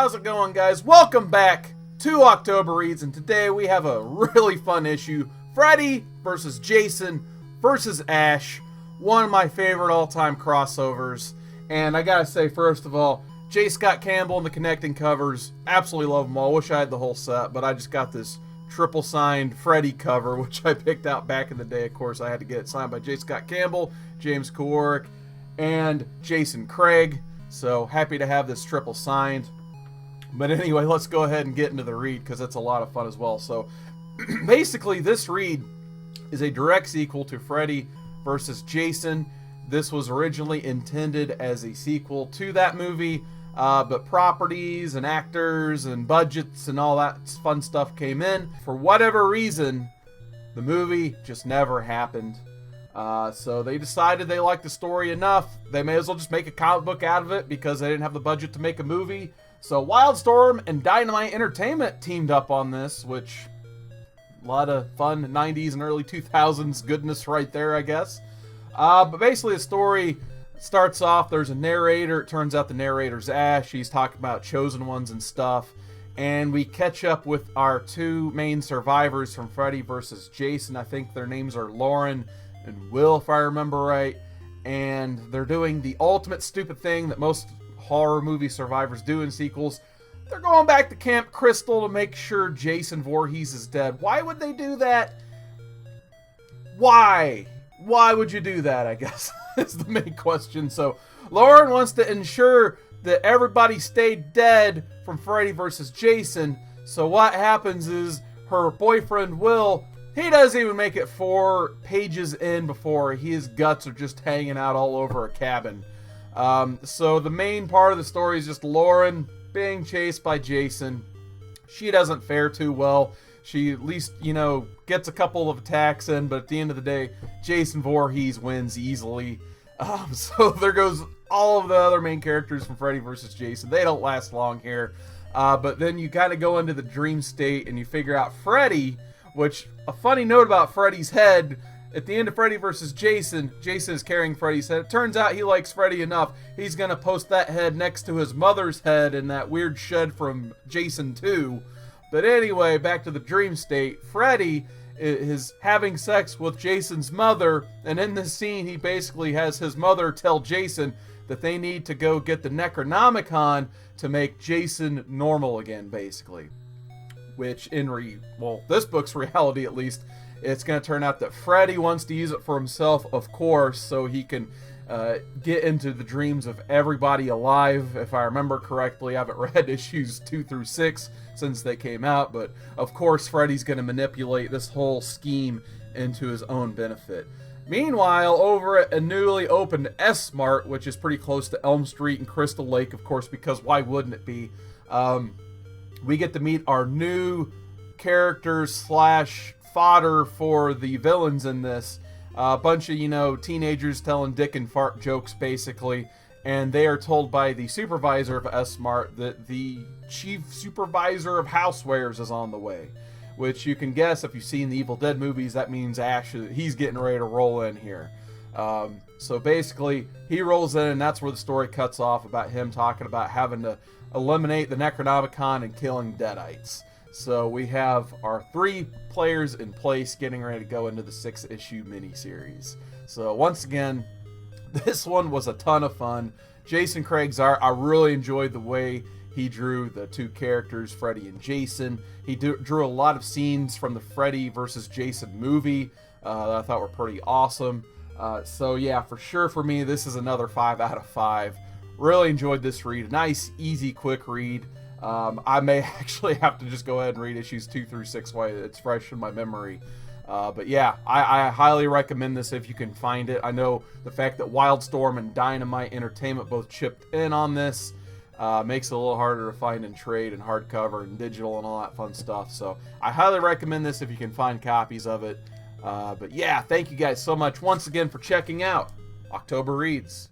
how's it going, guys? Welcome back to October Reads, and today we have a really fun issue. Freddy versus Jason versus Ash, one of my favorite all-time crossovers. And I gotta say, first of all, J. Scott Campbell and the connecting covers, absolutely love them all. Wish I had the whole set, but I just got this triple signed Freddy cover, which I picked out back in the day. Of course, I had to get it signed by J. Scott Campbell, James Kowarick, and Jason Craig. So happy to have this triple signed. But anyway, let's go ahead and get into the read because it's a lot of fun as well. So basically, this read is a direct sequel to Freddy versus Jason. This was originally intended as a sequel to that movie, but properties and actors and budgets and all that fun stuff came in. For whatever reason, the movie just never happened. So they decided they liked the story enough, they may as well just make a comic book out of it because they didn't have the budget to make a movie. So Wildstorm and Dynamite Entertainment teamed up on this, which, a lot of fun 90s and early 2000s goodness right there, I guess. But basically the story starts off, there's a narrator. It turns out the narrator's Ash. He's talking about chosen ones and stuff. And we catch up with our two main survivors from Freddy versus Jason. I think their names are Lauren and Will, if I remember right. And they're doing the ultimate stupid thing that most horror movie survivors do in sequels. They're going back to Camp Crystal to make sure Jason Voorhees is dead. Why would they do that? Why? Why would you do that, I guess, is the main question. So Lauren wants to ensure that everybody stayed dead from Freddy versus Jason. So what happens is her boyfriend Will, he doesn't even make it 4 pages in before his guts are just hanging out all over a cabin. So the main part of the story is just Lauren being chased by Jason. She doesn't fare too well. She at least, gets a couple of attacks in, but at the end of the day, Jason Voorhees wins easily. So there goes all of the other main characters from Freddy vs. Jason. They don't last long here. But then you kind of go into the dream state and you figure out Freddy, which, a funny note about Freddy's head, at the end of Freddy vs. Jason, Jason is carrying Freddy's head. It turns out he likes Freddy enough, he's going to post that head next to his mother's head in that weird shed from Jason 2. But anyway, back to the dream state. Freddy is having sex with Jason's mother, and in this scene, he basically has his mother tell Jason that they need to go get the Necronomicon to make Jason normal again, basically. Which, this book's reality at least, it's going to turn out that Freddy wants to use it for himself, of course, so he can get into the dreams of everybody alive. If I remember correctly, I haven't read issues 2 through 6 since they came out, but of course Freddy's going to manipulate this whole scheme into his own benefit. Meanwhile, over at a newly opened S-Mart, which is pretty close to Elm Street and Crystal Lake, of course, because why wouldn't it be, we get to meet our new characters slash fodder for the villains in this. A bunch of, teenagers telling dick and fart jokes, basically. And they are told by the supervisor of S-Mart that the chief supervisor of housewares is on the way. Which you can guess, if you've seen the Evil Dead movies, that means Ash, he's getting ready to roll in here. So basically, he rolls in, and that's where the story cuts off, about him talking about having to eliminate the Necronomicon and killing Deadites. So we have our 3 players in place getting ready to go into the 6-issue miniseries. So once again, this one was a ton of fun. Jason Craig's art, I really enjoyed the way he drew the 2 characters, Freddy and Jason. He drew a lot of scenes from the Freddy vs. Jason movie that I thought were pretty awesome. So yeah, for sure for me, this is another 5 out of 5. Really enjoyed this read. Nice, easy, quick read. I may actually have to just go ahead and read issues 2 through 6 while it's fresh in my memory. But yeah, I highly recommend this if you can find it. I know the fact that Wildstorm and Dynamite Entertainment both chipped in on this makes it a little harder to find in trade and hardcover and digital and all that fun stuff. So I highly recommend this if you can find copies of it. But yeah, thank you guys so much once again for checking out October Reads.